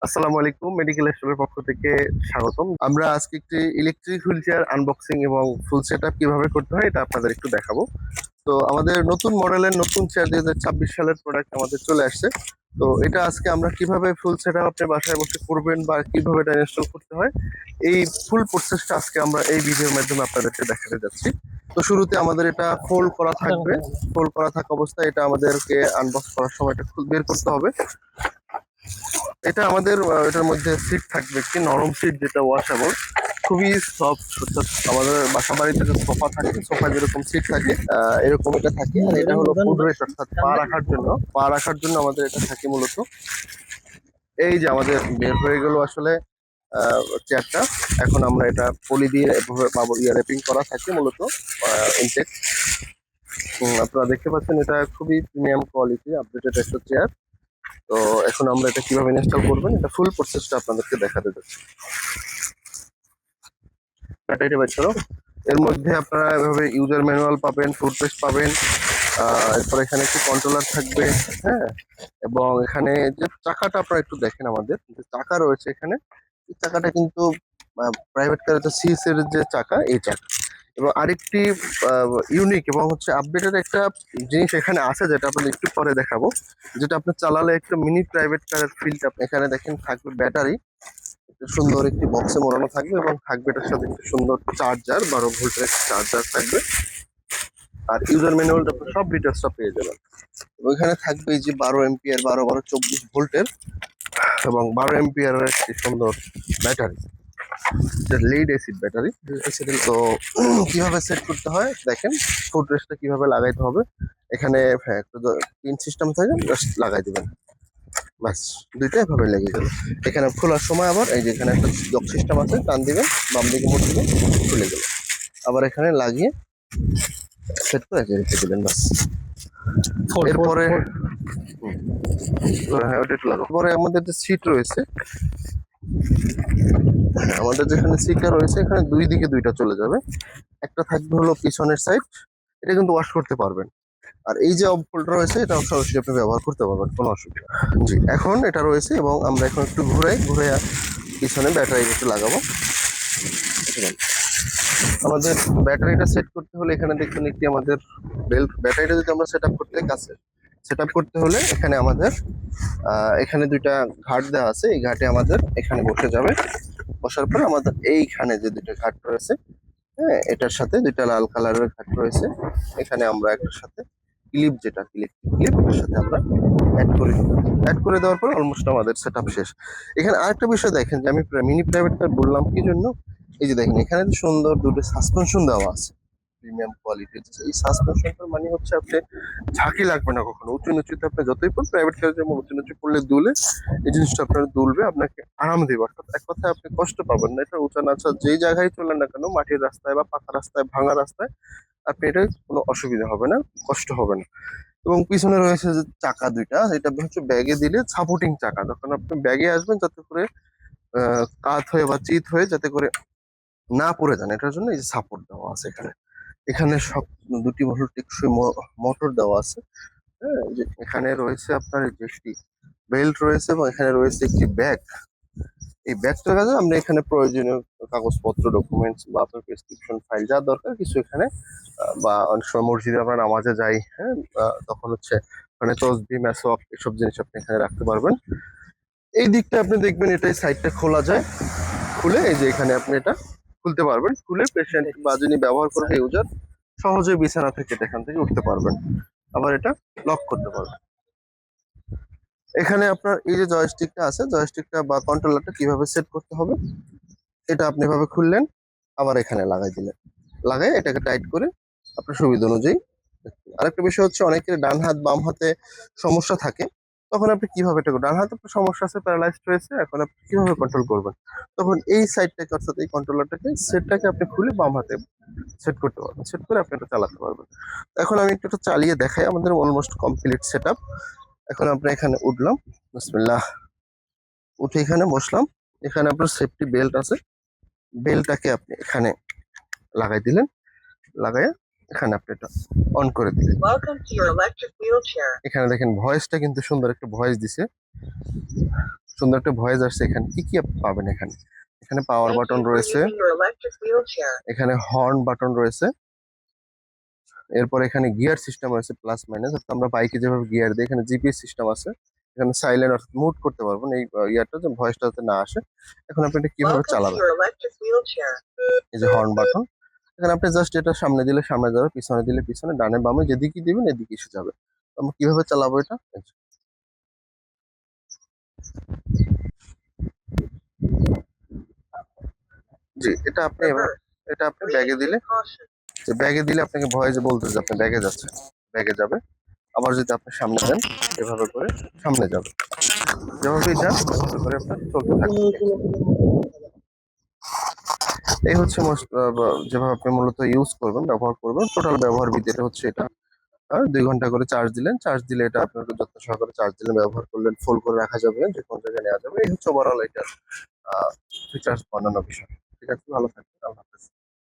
আসসালামু আলাইকুম, মেডিকেল স্টোরের পক্ষ থেকে স্বাগতম। আমরা আজকে একটি ইলেকট্রিক হুইল চেয়ার আনবক্সিং এবং ফুল সেটআপ কিভাবে করতে হয় এটা আপনাদের একটু দেখাবো। তো আমাদের নতুন মডেলের নতুন চেয়ার 2026 সালের প্রোডাক্ট আমাদের চলে আসছে। তো এটা আজকে আমরা কিভাবে ফুল সেটআপ আপনি বাসায় বসে করবেন বা কিভাবে এটা ইনস্টল করতে হয়, এই ফুল প্রসেসটা আজকে আমরা এই ভিডিওর মাধ্যমে আপনাদেরকে দেখাতে যাচ্ছি। তো শুরুতে আমাদের এটা ফোল্ড করা থাকবে। ফোল্ড করা থাকা অবস্থায় এটা আমাদেরকে আনবক্স করার সময় এটা বের করতে হবে। এটা আমাদের এটার মধ্যে সিট থাকবে, একটি নরম সিট যেটা ওয়াশেবল, খুবই সফট। অর্থাৎ আমাদের বাসা বাড়িতে যে সোফা থাকে, সোফা যেরকম সিট থাকে এরকম এটা থাকে। আর এটা হলো ফুড রেস্ট, অর্থাৎ পা রাখার জন্য আমাদের এটা থাকে মূলত। এই যে আমাদের বের হয়ে গেল আসলে চেয়ারটা। এখন আমরা এটা পলি দিয়ে এভাবে র্যাপিং করা থাকে মূলত ইনটেক। আপনারা দেখতে পাচ্ছেন এটা খুবই প্রিমিয়াম কোয়ালিটি আপডেটেড একটা চেয়ার। তো এখন আমরা এটা কিভাবে ইনস্টল করবেন এটা ফুল প্রসেসটা আপনাদেরকে দেখাতে যাচ্ছি। এটা বের করো। এর মধ্যে আপনারা এভাবে ইউজার ম্যানুয়াল পাবেন, ফুটপেস্ট পাবেন, এরপর এখানে একটি কন্ট্রোলার থাকবে। হ্যাঁ, এবং এখানে যে চাকাটা আপনারা একটু দেখেন, আমাদের যে চাকা রয়েছে এখানে, এই চাকাটা কিন্তু প্রাইভেট কারের সিএস এর যে চাকা, এই চাকা। এবং আরেকটি ইউনিক এবং হচ্ছে আপডেটেড একটা জিনিস এখানে আছে, যেটা আপনাদের একটু পরে দেখাবো, যেটা আপনি চালালে একটা মিনি প্রাইভেট কারের ফিল্ড আপনি এখানে দেখেন থাকবে। ব্যাটারি সুন্দর একটি বক্সে মোড়ানো থাকবে এবং থাকবে এটার সাথে একটি সুন্দর চার্জার, 12 ভোল্টের একটি চার্জার থাকবে। আর ইউজার ম্যানুয়ালটা সব ডিটেলসটা পেয়ে যাবেন। ওইখানে থাকবে এই যে 12 এম্পিয়ার, 12-12 24 ভোল্টের এবং 12 এম্পিয়ারের একটি সুন্দর ব্যাটারি, লিড এসিড ব্যাটারি। তো কিভাবে সেট করতে হয় দেখেন, ফুট রেস্টটা কিভাবে লাগাইতে হবে। এখানে একটা পিন সিস্টেম থাকে, জাস্ট লাগাই দিবেন, ব্যাস দুইটা এভাবে লেগে গেল। এখানে খোলার সময় আবার এই যে এখানে একটা লক সিস্টেম আছে, টান দিবেন, বাম দিকে মোড় দিবেন, খুলে গেল। আবার এখানে লাগিয়ে সেট করে রেখে দিবেন, ব্যাস। এরপরে হ্যাঁ, ওটা একটু লাগাবো। পরে আমাদের যে সিট রয়েছে, আমাদের যেখানে সিটটা রয়েছে এখানে দুই দিকে দুইটা চলে যাবে। একটা থাকবে হলো পিছনের সাইড, এটা কিন্তু ওয়াশ করতে পারবেন। আর এই যে ফোল্ডার রয়েছে এটা সরাসরি আপনি ব্যবহার করতে পারবেন, কোনো অসুবিধা। জি, এখন এটা রয়েছে এবং আমরা এখন একটু ঘুরে ঘুরে পিছনে ব্যাটারি একটু লাগাবো। আমাদের ব্যাটারিটা সেট করতে হলে এখানে দেখবেন একটি আমাদের বেল্ট। ব্যাটারিটা যদি আমরা সেট আপ করতে কাছে সেট আপ করতে হলে এখানে আমাদের এখানে দুইটা ঘাট দেওয়া আছে। এই ঘাটে আমাদের এখানে বসে যাবে। বসার পরে আমাদের এইখানে যে দুটো ঘাট রয়েছে, হ্যাঁ, এটার সাথে দুইটা লাল কালারের ঘাট রয়েছে। এখানে আমরা একটার সাথে ক্লিপ, যেটা ক্লিপ এটার সাথে আমরা অ্যাড করে দিই। অ্যাড করে দেওয়ার পর অলমোস্ট আমাদের সেট আপ শেষ। এখানে আরেকটা বিষয় দেখেন, যে আমি মিনি প্রাইভেট কার বললাম কি জন্য, এই যে দেখেন এখানে যে সুন্দর দুটো সাসপেনশন দেওয়া আছে প্রিমিয়াম কোয়ালিটির। এই সাসপেনশনটার মানে হচ্ছে আপনি ঝাঁকি লাগবে না কখনো। উঁচু নিচুতে আপনি যতই পড়ুন, প্রাইভেট কারে যেমন উঁচু নিচু পড়লে দুলে, এই জিনিসটা আপনার দুলবে, আপনাকে আরাম দেবে। অর্থাৎ এক কথায় আপনি কষ্ট পাবেন না। এটা উঁচা নাচা যেই জায়গায় চলেন না কেন, মাটির রাস্তায় বা পাকা রাস্তায়, ভাঙা রাস্তায়, আপনি এটা কোনো অসুবিধা হবে না, কষ্ট হবে না। এবং পিছনে রয়েছে যে চাকা দুইটা, এটা হচ্ছে ব্যাগে দিলে সাপোর্টিং চাকা। যখন আপনি ব্যাগে আসবেন, যাতে করে কাত হয়ে বা চিত হয়ে যাতে করে না পড়ে যান, এটার জন্য এই যে সাপোর্ট দেওয়া আছে এখানে। এখানে সব দুটি ভোল্ট টেকসই মোটর দেওয়া আছে। হ্যাঁ, যে এখানে রয়েছে আপনার এই যে একটি বেল্ট রয়েছে এবং এখানে রয়েছে একটি ব্যাগ। এই ব্যাগটার কাজে আমরা এখানে প্রয়োজনীয় কাগজপত্র, ডকুমেন্টস বা আপনার প্রেসক্রিপশন ফাইল যা দরকার কিছু এখানে, বা অনেক সময় মসজিদে আমরা নামাজে যাই, হ্যাঁ, তখন হচ্ছে মানে তসবিহ, মেসওয়াক, এসব জিনিস আপনি এখানে রাখতে পারবেন। এই দিকটা আপনি দেখবেন, এটাই সাইডটা খোলা যায়। খুলে এই যে এখানে আপনি এটা খুলতে পারবেন। খুলে পেশেন্ট বা যিনি ব্যবহার করবে ইউজার সহজে বিছানা থেকে এখান থেকে উঠতে পারবেন। আবার এটা লক করতে পারবেন। এখানে আপনার এই যে জয়স্টিকটা আছে, জয়স্টিকটা বা কন্ট্রোলারটা কিভাবে সেট করতে হবে, এটা আপনি এভাবে খুললেন, আবার এখানে লাগাই দিলেন, লাগাই এটাকে টাইট করে আপনার সুবিধা অনুযায়ী। আরেকটা বিষয় হচ্ছে, অনেকের ডান হাত বাম হাতে সমস্যা থাকে, তখন আপনি কিভাবে এটা ডান হাতে আপনার সমস্যা আছে, প্যারালাইজড হয়েছে, এখন আপনি কিভাবে কন্ট্রোল করবেন, তখন এই সাইডটাকে অর্থাৎ এই কন্ট্রোলারটাকে সেটটাকে আপনি খুলে বাম হাতে সেট করতে পারবেন। সেট করে আপনি এটা চালাতে পারবেন। এখন আমি একটু চালিয়ে দেখাই। আমাদের অলমোস্ট কমপ্লিট সেট আপ। এখন আমরা এখানে উঠলাম, বিসমিল্লাহ, উঠে এখানে বসলাম। এখানে আপনার সেফটি বেল্ট আছে, বেল্টটাকে আপনি এখানে লাগাই দিলেন, লাগাই এখানে আপনি এটা অন করে দিলেন। এখানে দেখেন ভয়েসটা কিন্তু সুন্দর একটা ভয়েস দিছে। সুন্দর একটা ভয়েস আসছে। এখানে কি কি আপনি পাবেন এখানে? এখানে পাওয়ার বাটন রয়েছে, এখানে হর্ন বাটন রয়েছে, এরপর এখানে গিয়ার সিস্টেম রয়েছে প্লাস মাইনাস, অর্থাৎ আমরা বাইকে যেভাবে গিয়ার দিই এখানে জিপিএস সিস্টেম আছে। এখানে সাইলেন্ট অর্থাৎ মুট করতে পারবেন এই ইয়ারটা, যে ভয়েসটা যাতে না আসে। এখন আপনি এটা কিভাবে চালাবেন? এই যে হর্ন বাটন, এখানে আপনি জাস্ট এটা সামনে দিলে সামনে যাবে, পিছনে দিলে পিছনে, ডানে বামে যেদিকে দিবেন এদিকে এসে যাবে। তো আমরা কিভাবে চালাবো এটা? জি, এটা আপনি ব্যাগে দিলে, যে ব্যাগে দিলে আপনাকে ভয়েস বলতে যে আপনি ব্যাগে যাচ্ছে, ব্যাগে যাবে। আবার যদি আপনি সামনে দেন এভাবে করে সামনে যাবে, যেভাবেই যান এভাবে করে আপনার চলতে থাকবে। এই হচ্ছে যেভাবে আপনি মূলত ইউজ করবেন, ব্যবহার করবেন। টোটাল ব্যবহার বিধি এটা হচ্ছে এটা। আর 2 ঘন্টা করে চার্জ দিলেন, চার্জ দিলে এটা আপনার যত্ন সহকারে চার্জ দিলেন, ব্যবহার করলেন, ফুল করে রাখা যাবে, যে কোনো জায়গায় নেওয়া যাবে। এই হচ্ছে ওভারঅল এটা ফিচার্স, অন্যান্য বিষয়। ঠিক আছে, ভালো থাকবেন।